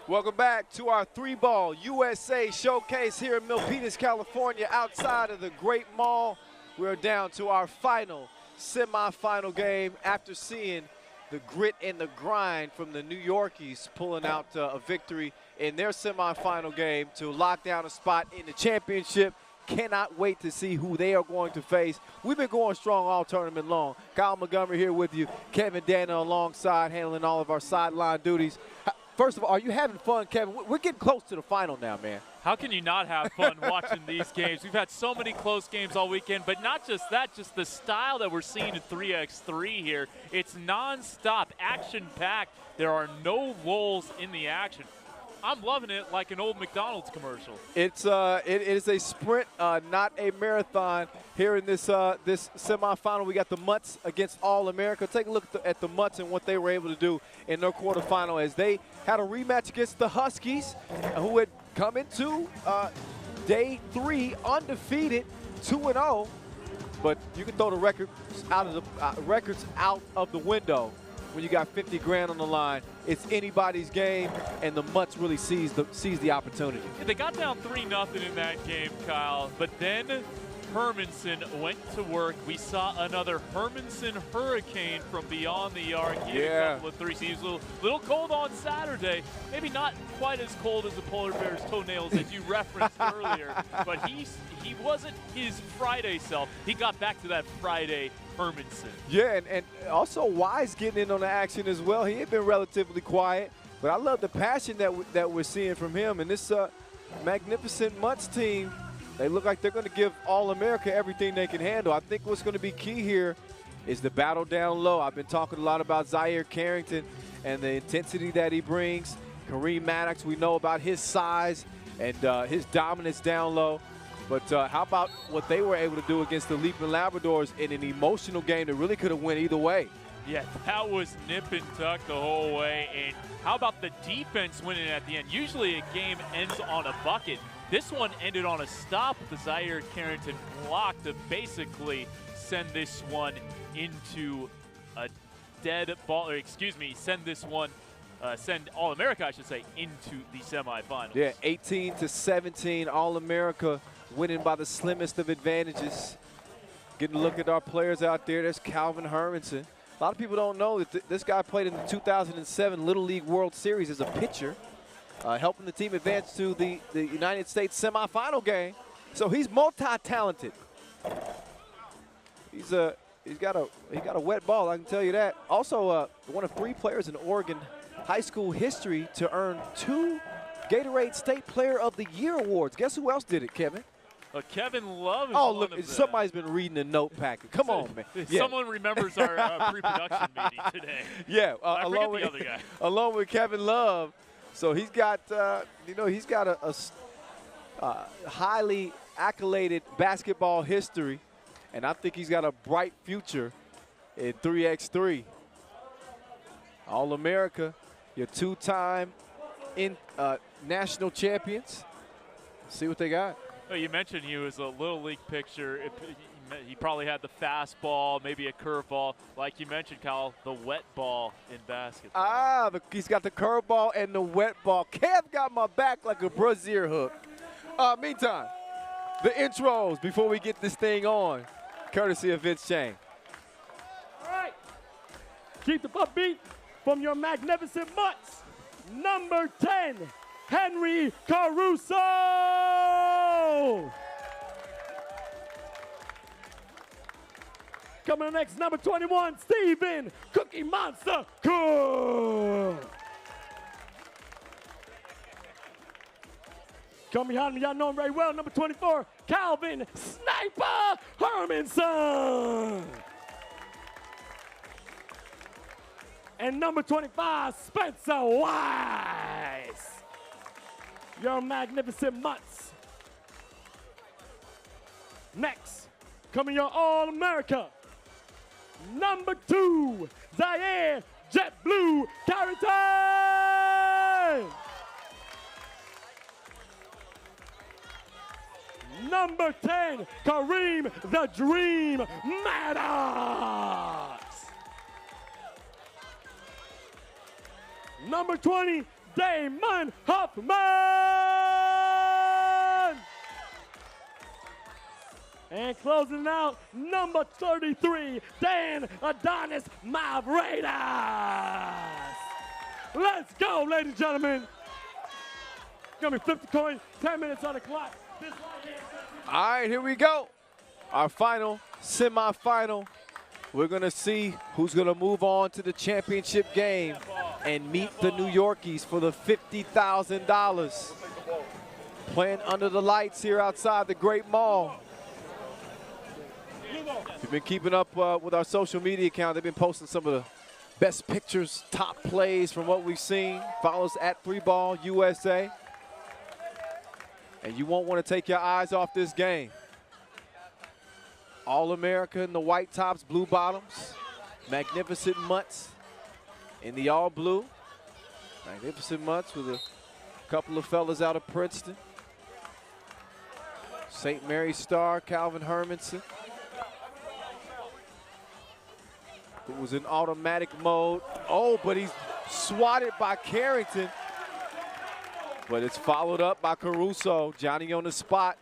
Welcome back to our three-ball USA showcase here in Milpitas, California, outside of the Great Mall. We're down to our final semifinal game after seeing the grit and the grind from the New Yorkies pulling out a victory in their semifinal game to lock down a spot in the championship. Cannot wait to see who they are going to face. We've been going strong all tournament long. Kyle Montgomery here with you. Kevin Dana alongside, handling all of our sideline duties. First of all, are you having fun, Kevin? We're getting close to the final now, man. How can you not have fun watching these games? We've had so many close games all weekend, but not just that, just the style that we're seeing in 3x3 here. It's nonstop, action-packed. There are no lulls in the action. I'm loving it like an old McDonald's commercial. It is a sprint, not a marathon. Here in this this semifinal, we got the Mutts against All-America. Take a look at the Mutts and what they were able to do in their quarterfinal as they had a rematch against the Huskies, who had come into day 3 undefeated, 2-0. But you can throw the records out of the window when you got 50 grand on the line. It's anybody's game, and the Mutts really seize the opportunity. They got down 3-0 in that game, Kyle, but then Hermanson went to work. We saw another Hermanson hurricane from beyond the arc. He had a couple of threes. He was a little cold on Saturday. Maybe not quite as cold as the polar bear's toenails that you referenced earlier, but he wasn't his Friday self. He got back to that Friday Hermanson. Yeah, and also Wise getting in on the action as well. He had been relatively quiet, but I love the passion that we're seeing from him. And this magnificent Mutts team, they look like they're going to give All-America everything they can handle. I think what's going to be key here is the battle down low. I've been talking a lot about Zaire Carrington and the intensity that he brings. Kareem Maddox, we know about his size and his dominance down low. But how about what they were able to do against the Leaping Labradors in an emotional game that really could have went either way? Yeah, that was nip and tuck the whole way. And how about the defense winning at the end? Usually a game ends on a bucket. This one ended on a stop with the Zaire Carrington block to basically send this one into a dead ball, or excuse me, send All-America, I should say, into the semifinals. Yeah, 18-17, All-America winning by the slimmest of advantages. Getting a look at our players out there. There's Calvin Hermanson. A lot of people don't know that this guy played in the 2007 Little League World Series as a pitcher, helping the team advance to the United States semifinal game. So he's multi-talented. He's got a wet ball, I can tell you that. Also, one of 3 players in Oregon high school history to earn 2 Gatorade State Player of the Year awards. Guess who else did it, Kevin? Kevin Love is one look, of somebody's been reading the note packet. Come on, man. Yeah. Someone remembers our pre-production meeting today. Yeah, I forget the other guy. Along with Kevin Love. So he's got, he's got a highly accoladed basketball history, and I think he's got a bright future in 3x3. All-America, your 2-time national champions. See what they got. Well, you mentioned he was a Little League pitcher. He probably had the fastball, maybe a curveball. Like you mentioned, Kyle, the wet ball in basketball. He's got the curveball and the wet ball. Kev got my back like a brazier hook. Meantime, the intros before we get this thing on, courtesy of Vince Chang. All right. Keep the upbeat from your magnificent Mutts. Number 10, Henry Caruso. Coming up next, number 21, Steven Cookie Monster Cook. Come behind me, y'all know him very well. Number 24, Calvin Sniper Hermanson. And number 25, Spencer Wise. Your magnificent Mutts. Next, coming your All-America. Number 2, Zaire JetBlue Carrington. Number 10, Kareem the Dream Maddox. Number 20, Damon Huffman. And closing out, number 33, Dan Adonis Mavreidas. Let's go, ladies and gentlemen. Gonna be 50 coins, 10 minutes on the clock. This right here. All right, here we go. Our final semifinal. We're gonna see who's gonna move on to the championship game and meet the New Yorkies for the $50,000. Playing under the lights here outside the Great Mall. If you've been keeping up with our social media account, they've been posting some of the best pictures, top plays from what we've seen. Follow us at 3Ball USA. And you won't want to take your eyes off this game. All-America in the white tops, blue bottoms. Magnificent Mutts in the all blue. Magnificent Mutts with a couple of fellas out of Princeton. St. Mary's star, Calvin Hermanson, who was in automatic mode. Oh, but he's swatted by Carrington. But it's followed up by Caruso. Johnny on the spot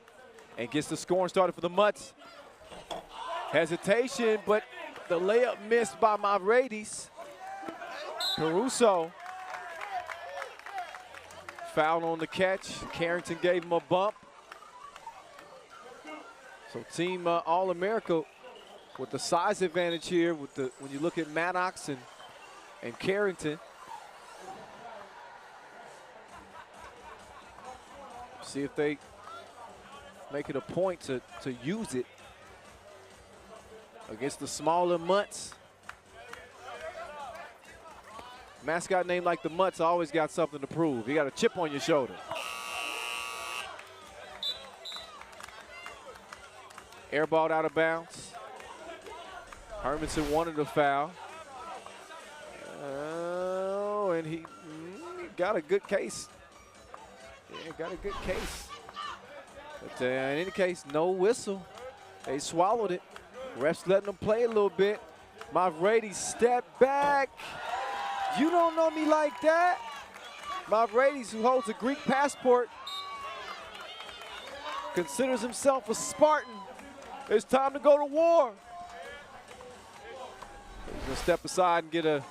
and gets the scoring started for the Mutts. Hesitation, but the layup missed by Mavreidas. Caruso foul on the catch. Carrington gave him a bump. So team All-America with the size advantage here with the when you look at Maddox and Carrington. See if they make it a point to use it against the smaller Mutts. Mascot name like the Mutts always got something to prove. You got a chip on your shoulder. Airballed out of bounds. Hermanson wanted a foul. Oh, and he got a good case. Yeah, got a good case. But in any case, no whistle. They swallowed it. Refs letting them play a little bit. Mavreidas step back. You don't know me like that. Mavreidas, who holds a Greek passport, considers himself a Spartan. It's time to go to war. He's gonna step aside and get a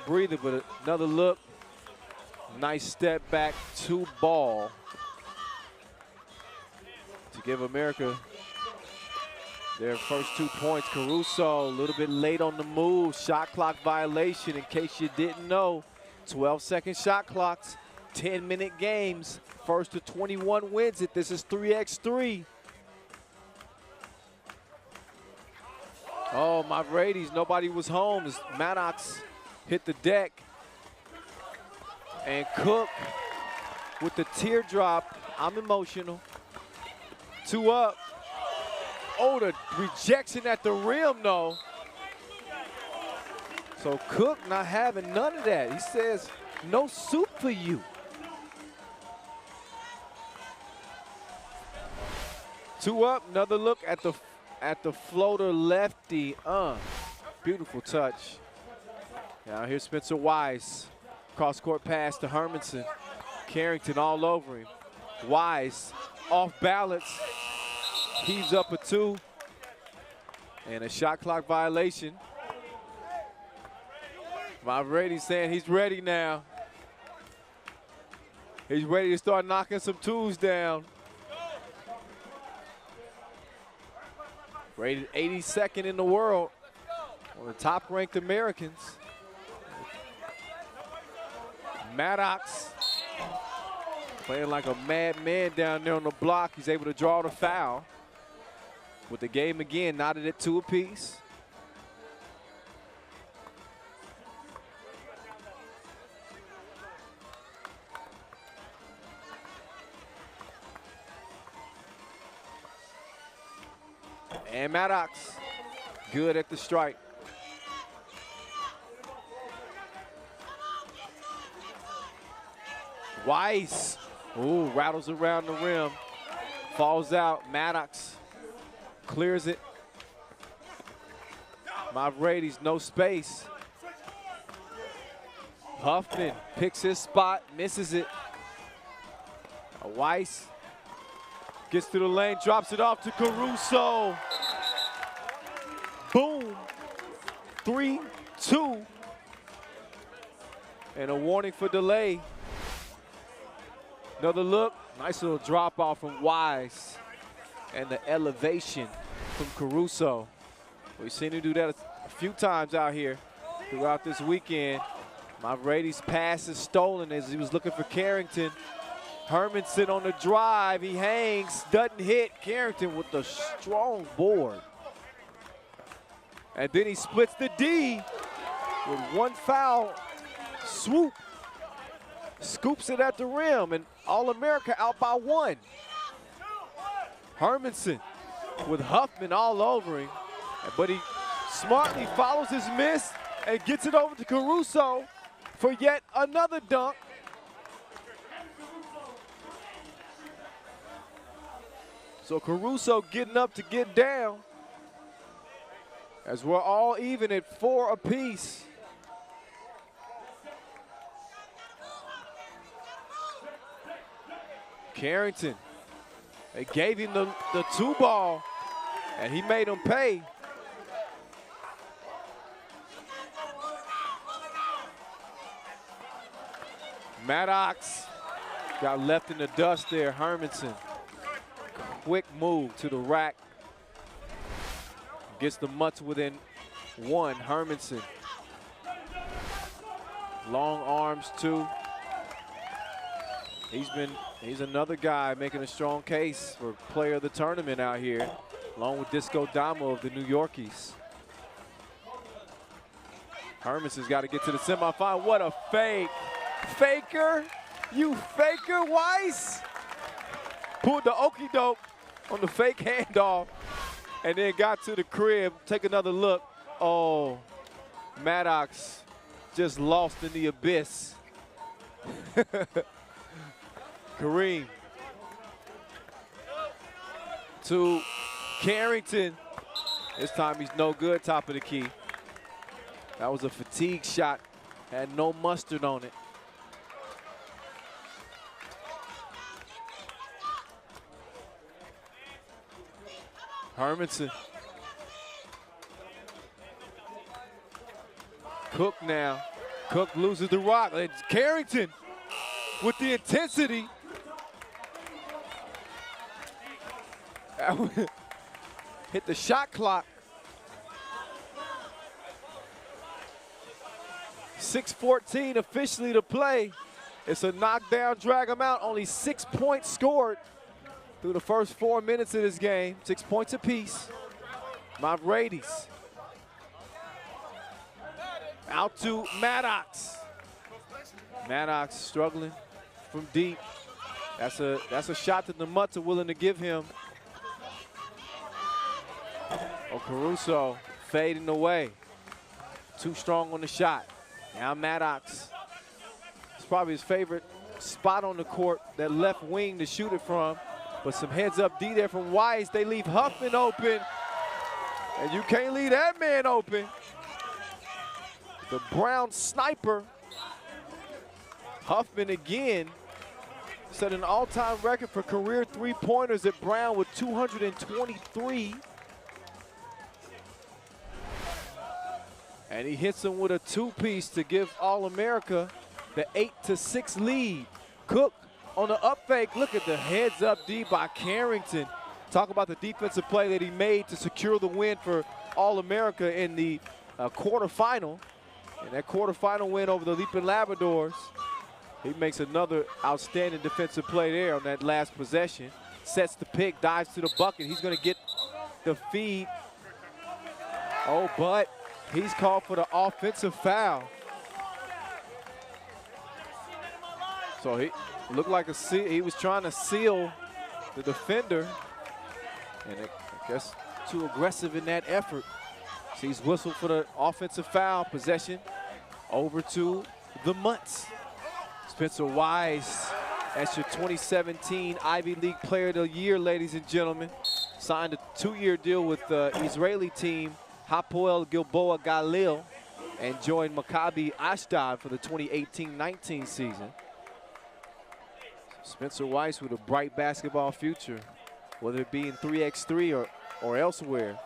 breather, but another look. Nice step back to ball to give America their first 2 points. Caruso a little bit late on the move. Shot clock violation in case you didn't know. 12-second shot clocks, 10-minute games. First to 21 wins it. This is 3x3. Oh, Mavreidas, nobody was home as Maddox hit the deck. And Cook with the teardrop. I'm emotional. 2 up. Oh, the rejection at the rim, though. So Cook not having none of that. He says, no soup for you. 2 up, another look at the floater lefty. Beautiful touch. Now here's Spencer Wise. Cross-court pass to Hermanson. Carrington all over him. Wise off balance. Heaves up a 2. And a shot clock violation. Mavreidas saying he's ready now. He's ready to start knocking some 2s down. Rated 82nd in the world. One of the top-ranked Americans. Maddox playing like a madman down there on the block. He's able to draw the foul. With the game again knotted at 2 apiece. And Maddox good at the strike. Weiss, ooh, rattles around the rim, falls out. Maddox clears it. Mavreidas, no space. Huffman picks his spot, misses it. Weiss gets to the lane, drops it off to Caruso. Boom. 3-2. And a warning for delay. Another look. Nice little drop off from Weiss. And the elevation from Caruso. We've seen him do that a few times out here throughout this weekend. Brady's pass is stolen as he was looking for Carrington. Hermanson on the drive. He hangs, doesn't hit. Carrington with the strong board. And then he splits the D with one foul. Swoop. Scoops it at the rim, and All-America out by 1. Hermanson with Huffman all over him. But he smartly follows his miss and gets it over to Caruso for yet another dunk. So Caruso getting up to get down as we're all even at 4 apiece. Carrington, they gave him the 2 ball and he made him pay. Maddox got left in the dust there. Hermanson, quick move to the rack. Gets the Mutts within 1. Hermanson. Long arms too. He's another guy making a strong case for player of the tournament out here, along with Disco Damo of the New Yorkies. Hermanson's got to get to the semifinal. What a fake. Faker, you faker, Weiss. Pulled the okie doke on the fake handoff and then got to the crib. Take another look. Oh, Maddox just lost in the abyss. Kareem to Carrington. This time he's no good, top of the key. That was a fatigue shot, had no mustard on it. Hermanson. Cook now. Cook loses the rock. It's Carrington with the intensity. Hit the shot clock. 6:14 officially to play. It's a knockdown, drag them out. Only 6 points scored through the first 4 minutes of this game. 6 points apiece. Brady's out to Maddox. Maddox struggling from deep. That's a shot that the Mutts are willing to give him. Oh, Caruso fading away. Too strong on the shot. Now Maddox. It's probably his favorite spot on the court, that left wing to shoot it from. But some heads up D there from Weiss. They leave Huffman open. And you can't leave that man open. The Brown sniper. Huffman again set an all-time record for career three-pointers at Brown with 223. And he hits him with a two-piece to give All-America the 8-6 lead. Cook on the up fake. Look at the heads-up D by Carrington. Talk about the defensive play that he made to secure the win for All-America in the quarterfinal. And that quarterfinal win over the Leaping Labradors. He makes another outstanding defensive play there on that last possession. Sets the pick, dives to the bucket. He's going to get the feed. Oh, but he's called for the offensive foul. So he looked like he was trying to seal the defender. And I guess too aggressive in that effort. So he's whistled for the offensive foul. Possession over to the Mutts. Spencer Weiss, that's your 2017 Ivy League Player of the Year, ladies and gentlemen. Signed a 2-year deal with the Israeli team, Hapoel Gilboa Galil. and joined Maccabi Ashdod for the 2018-19 season. Spencer Weiss with a bright basketball future, whether it be in 3x3 or elsewhere.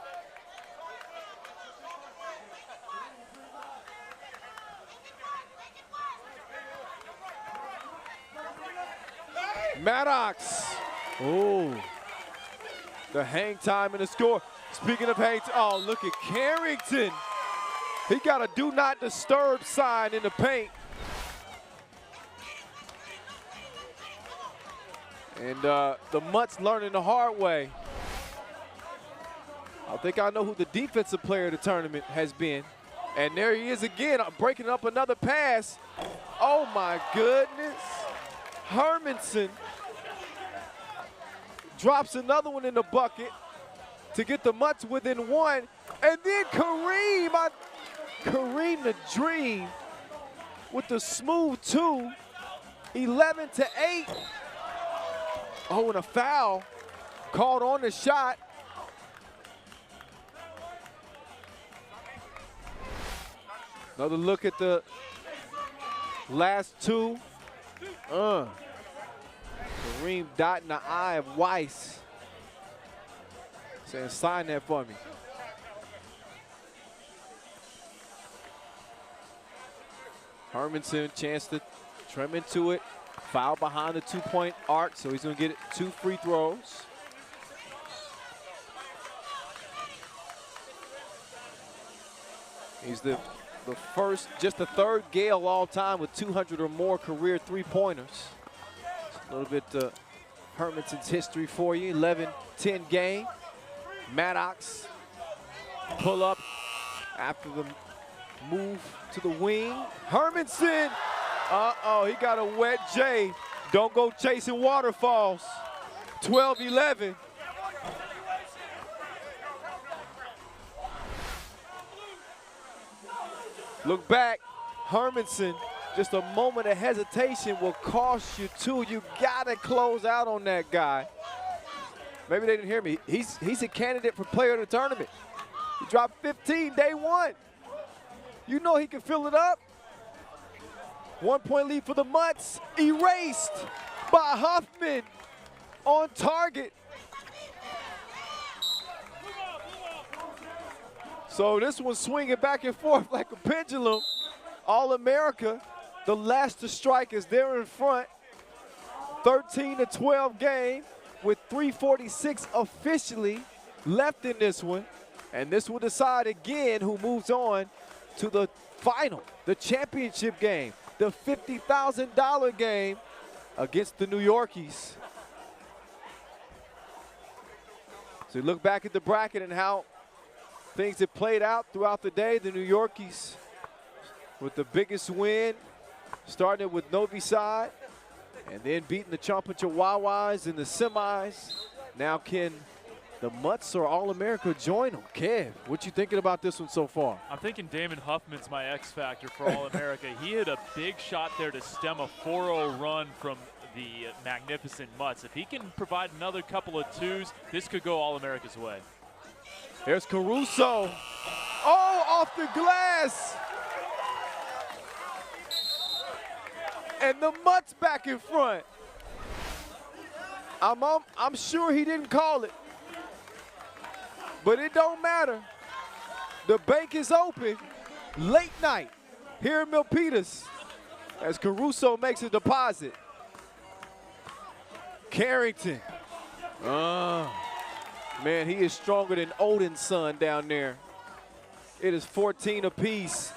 Maddox. Oh, the hang time and the score. Speaking of hang time, oh, look at Carrington. He got a do not disturb sign in the paint. And the Mutts learning the hard way. I think I know who the defensive player of the tournament has been. And there he is again, breaking up another pass. Oh my goodness. Hermanson drops another one in the bucket to get the Mutts within one. And then Kareem the Dream with the smooth 2, 11-8. Oh, and a foul called on the shot. Another look at the last two. Kareem dotting the eye of Weiss, saying, sign that for me. Hermanson, chance to trim into it. Foul behind the 2-point arc, so he's going to get 2 free throws. He's the third Gale all time with 200 or more career three-pointers. A little bit Hermanson's history for you. 11-10 game. Maddox pull up after the move to the wing. Hermanson. Uh-oh, he got a wet J. Don't go chasing waterfalls. 12-11. Look back, Hermanson, just a moment of hesitation will cost you 2. You gotta close out on that guy. Maybe they didn't hear me. He's a candidate for player of the tournament. He dropped 15 day 1. You know he can fill it up. 1-point lead for the Mutts, erased by Huffman on target. So this one's swinging back and forth like a pendulum. All-America, the last to strike is there in front. 13-12 game with 3:46 officially left in this one. And this will decide again who moves on to the final, the championship game, the $50,000 game against the New Yorkies. So you look back at the bracket and how things have played out throughout the day. The New Yorkies with the biggest win, starting with Novi Sad, and then beating the Chompa Chihuahuas in the semis. Now can the Mutts or All-America join them? Kev, what you thinking about this one so far? I'm thinking Damon Huffman's my X factor for All-America. He hit a big shot there to stem a 4-0 run from the magnificent Mutts. If he can provide another couple of 2s, this could go All-America's way. There's Caruso. Oh, off the glass. And the Mutts back in front. I'm sure he didn't call it, but it don't matter. The bank is open. Late night here in Milpitas as Caruso makes a deposit. Carrington. Man, he is stronger than Odin's son down there. It is 14 apiece.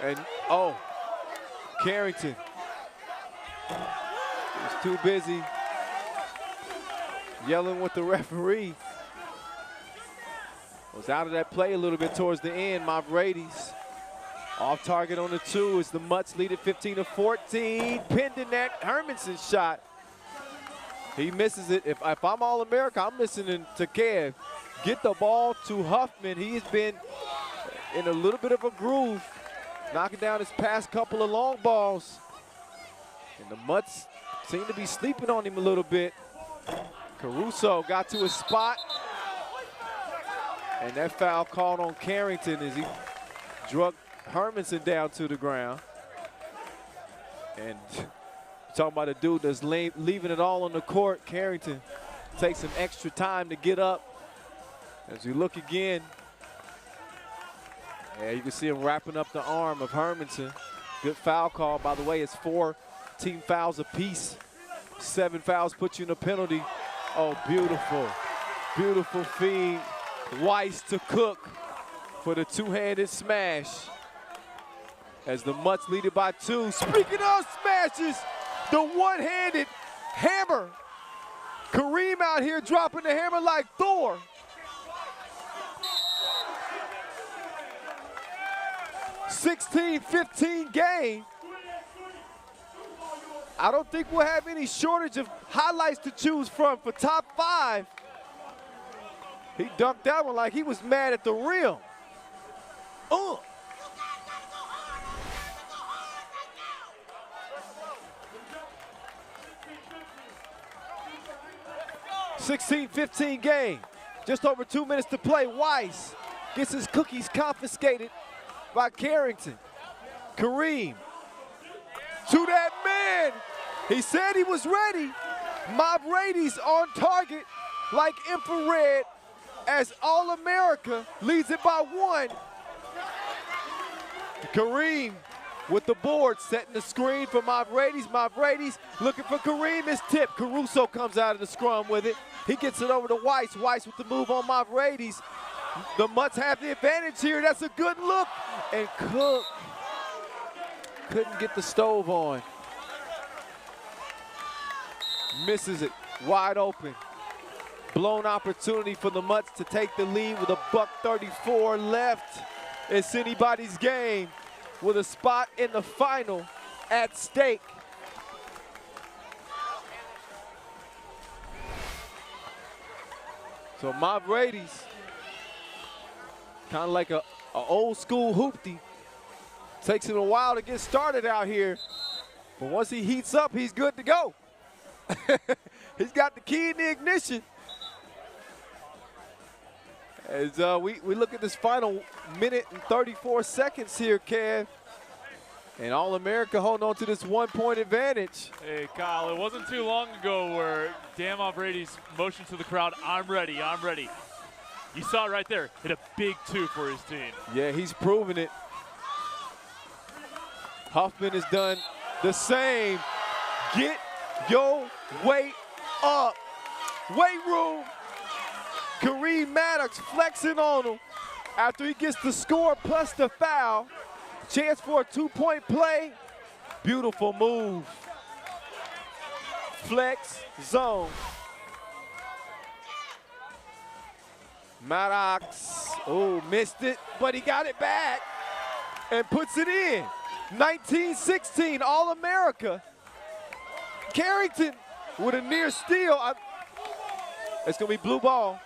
And, oh, Carrington. He's too busy yelling with the referee. Was out of that play a little bit towards the end. Mavrades off target on the 2 as the Mutts lead at 15-14. Pinned in that Hermanson shot. He misses it. If I'm All-America, I'm listening to Kev. Get the ball to Huffman. He's been in a little bit of a groove, knocking down his past couple of long balls. And the Mutts seem to be sleeping on him a little bit. Caruso got to his spot. And that foul called on Carrington as he Drug Hermanson down to the ground. And talking about a dude that's leaving it all on the court. Carrington takes some extra time to get up. As we look again, yeah, you can see him wrapping up the arm of Hermanson. Good foul call, by the way. It's 4 team fouls apiece. 7 fouls put you in a penalty. Oh, beautiful, beautiful feed. Weiss to Cook for the two-handed smash. As the Mutts lead it by 2. Speaking of smashes, the one-handed hammer. Kareem out here dropping the hammer like Thor. (16-15) game. I don't think we'll have any shortage of highlights to choose from for top 5. He dunked that one like he was mad at the rim. 16-15 game. Just over 2 minutes to play. Weiss gets his cookies confiscated by Carrington. Kareem to that man. He said he was ready. Mob Rady's on target like infrared as All-America leads it by 1. Kareem with the board, setting the screen for Mob Rady's. Mob Rady's looking for Kareem. His tip. Caruso comes out of the scrum with it. He gets it over to Weiss. Weiss with the move on Mob Rady's. The Mutts have the advantage here. That's a good look. And Cook couldn't get the stove on. Misses it. Wide open. Blown opportunity for the Mutts to take the lead with a $1:34 left. It's anybody's game with a spot in the final at stake. So Mob Rady's kind of like a old school hoopty. Takes him a while to get started out here, but once he heats up, he's good to go. He's got the key in the ignition. As we look at this final minute and 34 seconds here, Kev. And All-America holding on to this 1-point advantage. Hey, Kyle, it wasn't too long ago where Dan Brady's motion to the crowd, I'm ready, I'm ready. You saw it right there, hit a big 2 for his team. Yeah, he's proven it. Huffman has done the same. Get your weight up. Weight room. Kareem Maddox flexing on him after he gets the score plus the foul. Chance for a 2-point play. Beautiful move. Flex zone. Maddox, oh, missed it, but he got it back and puts it in. 19-16, All-America. Carrington with a near steal. It's gonna be blue ball.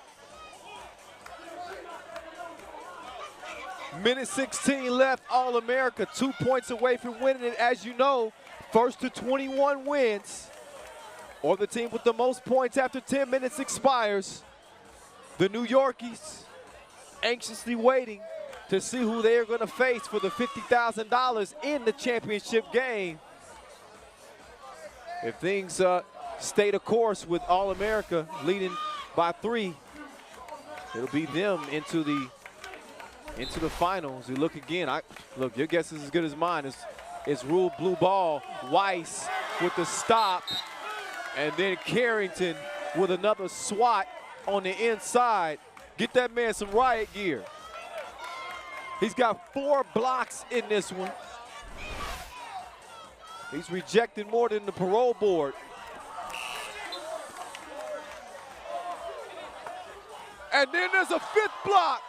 Minute 16 left, All-America 2 points away from winning it. As you know, first to 21 wins, or the team with the most points after 10 minutes expires. The New Yorkies anxiously waiting to see who they are gonna face for the $50,000 in the championship game. If things stay the course with All-America leading by 3, it'll be them into the finals. We look again. Look, your guess is as good as mine. It's ruled blue ball. Weiss with the stop, and then Carrington with another swat on the inside. Get that man some riot gear. He's got 4 blocks in this one. He's rejected more than the parole board. And then there's a 5th block.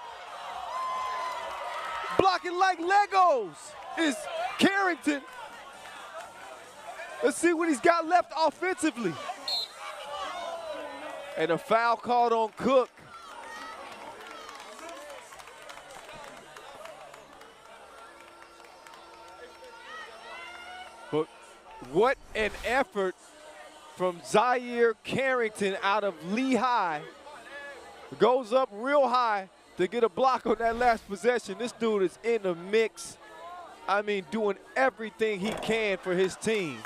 Blocking like Legos is Carrington. Let's see what he's got left offensively. And a foul called on Cook. But what an effort from Zaire Carrington out of Lehigh. Goes up real high to get a block on that last possession. This dude is in the mix. I mean, doing everything he can for his team.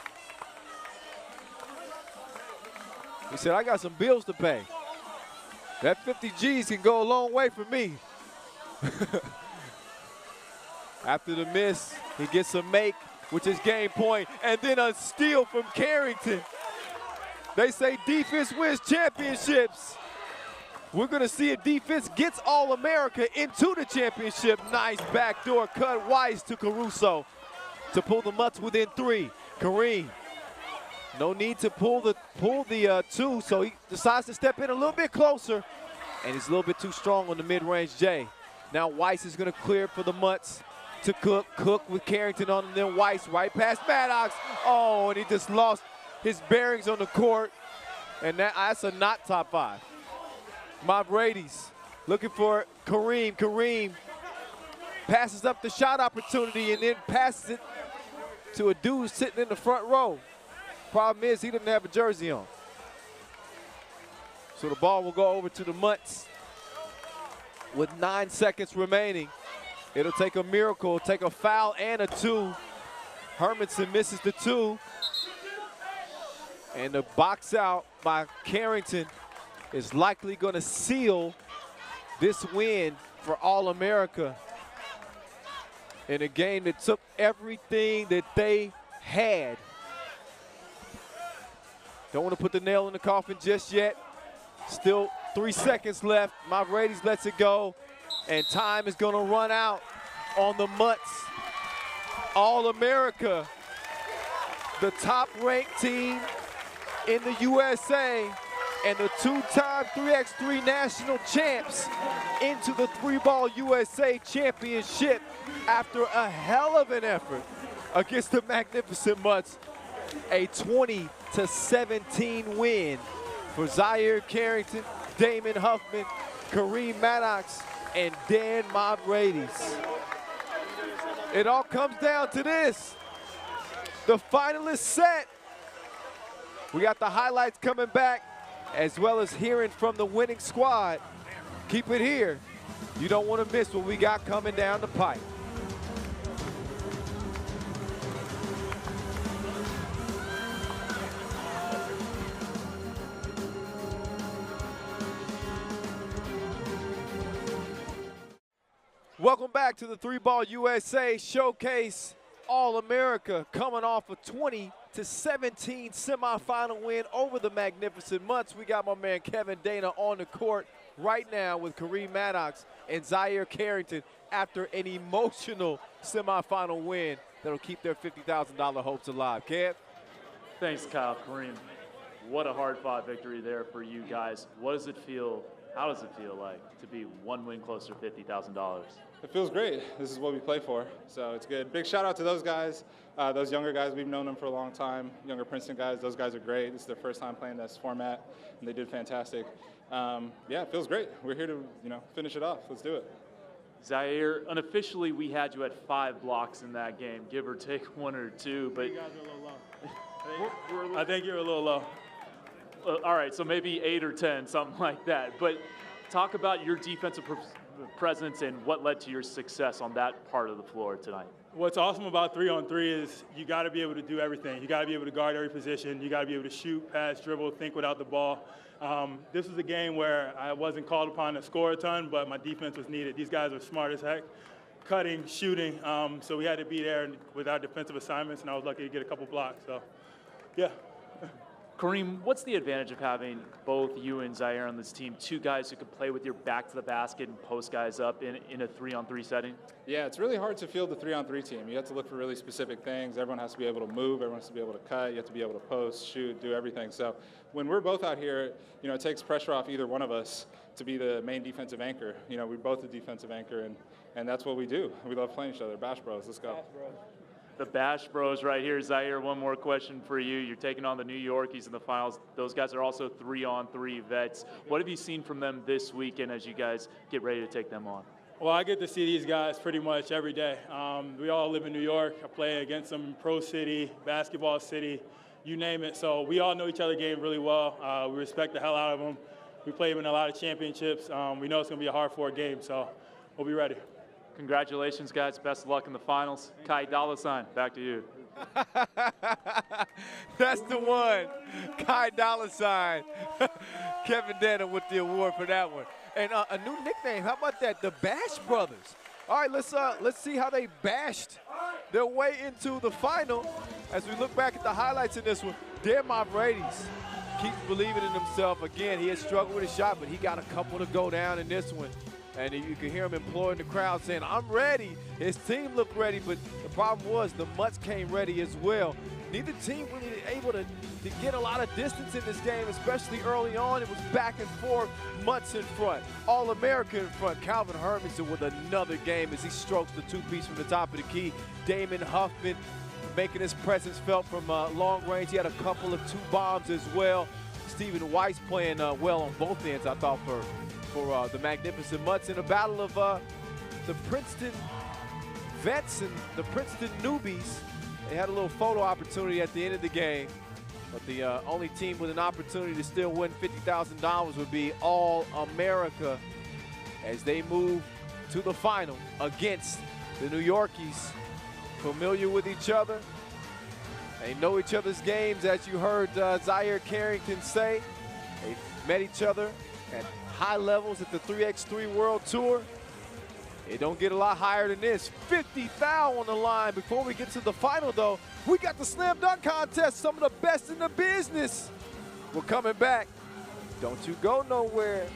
He said, I got some bills to pay. That 50 G's can go a long way for me. After the miss, he gets a make, which is game point, and then a steal from Carrington. They say defense wins championships. We're going to see if defense gets All-America into the championship. Nice backdoor cut. Weiss to Caruso to pull the Mutts within 3. Kareem, no need to pull the 2, so he decides to step in a little bit closer, and he's a little bit too strong on the mid-range J. Now Weiss is going to clear for the Mutts to Cook. Cook with Carrington on him, then Weiss right past Maddox. Oh, and he just lost his bearings on the court, and that's a not top 5. My Brady's looking for Kareem. Kareem passes up the shot opportunity and then passes it to a dude sitting in the front row. Problem is he didn't have a jersey on. So the ball will go over to the Mutts with 9 seconds remaining. It'll take a miracle, take a foul and a 2. Hermanson misses the 2. And the box out by Carrington is likely going to seal this win for All-America in a game that took everything that they had. Don't want to put the nail in the coffin just yet. Still 3 seconds left. My Brady's lets it go, and time is going to run out on the Mutts. All-America, the top-ranked team in the USA, and the 2-time 3x3 national champs into the 3-ball USA championship after a hell of an effort against the magnificent Mutts. A 20-17 win for Zaire Carrington, Damon Huffman, Kareem Maddox, and Dan Brady's. It all comes down to this. The finalist set. We got the highlights coming back, as well as hearing from the winning squad. Keep it here. You don't want to miss what we got coming down the pipe. Welcome back to the 3-ball USA Showcase. All-America coming off a 20-17 semifinal win over the magnificent Mutts. We got my man Kevin Dana on the court right now with Kareem Maddox and Zaire Carrington after an emotional semifinal win that'll keep their $50,000 hopes alive. Kev? Thanks, Kyle. Kareem, what a hard-fought victory there for you guys. What does it feel, how does it feel like to be one win closer to $50,000? It feels great. This is what we play for, so it's good. Big shout out to those guys, those younger guys. We've known them for a long time. Younger Princeton guys, those guys are great. This is their first time playing this format, and they did fantastic. Yeah, it feels great. We're here to, finish it off. Let's do it. Zaire, unofficially, we had you at 5 blocks in that game, give or take 1 or 2. But you guys are a little low. I think you're a little low. All right, so maybe 8 or 10, something like that. But talk about your defensive presence and what led to your success on that part of the floor tonight. What's awesome about 3-on-3 is you got to be able to do everything. You got to be able to guard every position. You got to be able to shoot, pass, dribble, think without the ball. This was a game where I wasn't called upon to score a ton, but my defense was needed. These guys are smart as heck, cutting, shooting. So we had to be there with our defensive assignments, and I was lucky to get a couple blocks. So, yeah. Kareem, what's the advantage of having both you and Zaire on this team, 2 guys who can play with your back to the basket and post guys up in a 3-on-3 setting? Yeah, it's really hard to field the 3-on-3 team. You have to look for really specific things. Everyone has to be able to move. Everyone has to be able to cut. You have to be able to post, shoot, do everything. So when we're both out here, it takes pressure off either one of us to be the main defensive anchor. We're both the defensive anchor, and that's what we do. We love playing each other. Bash Bros, let's go. Bash Bros. The Bash Bros right here. Zaire, one more question for you. You're taking on the New Yorkies in the finals. Those guys are also 3-on-3 vets. What have you seen from them this weekend as you guys get ready to take them on? Well, I get to see these guys pretty much every day. We all live in New York. I play against them, Pro City, Basketball City, you name it. So we all know each other's game really well. We respect the hell out of them. We played him in a lot of championships. We know it's going to be a hard-fought game, so we'll be ready. Congratulations, guys. Best of luck in the finals. Kai Dollar Sign, back to you. That's the one. Kai Dollar Sign. Kevin Denham with the award for that one. And a new nickname. How about that? The Bash Brothers. All right, let's see how they bashed their way into the final. As we look back at the highlights in this one, Demar Brady's keeps believing in himself. Again, he had struggled with his shot, but he got a couple to go down in this one. And you can hear him imploring the crowd saying, I'm ready. His team looked ready, but the problem was the Mutts came ready as well. Neither team really able to get a lot of distance in this game, especially early on. It was back and forth, Mutts in front, All-America in front. Calvin Hermanson with another game as he strokes the two-piece from the top of the key. Damon Huffman making his presence felt from long range. He had a couple of two bombs as well. Stephen Weiss playing well on both ends, I thought, for the magnificent Mutts in a battle of the Princeton vets and the Princeton newbies. They had a little photo opportunity at the end of the game, but the only team with an opportunity to still win $50,000 would be All-America as they move to the final against the New Yorkies, familiar with each other. They know each other's games, as you heard Zaire Carrington say. They met each other at high levels at the 3x3 World Tour. It don't get a lot higher than this. 50 thou on the line. Before we get to the final, though, we got the slam dunk contest, some of the best in the business. We're coming back. Don't you go nowhere.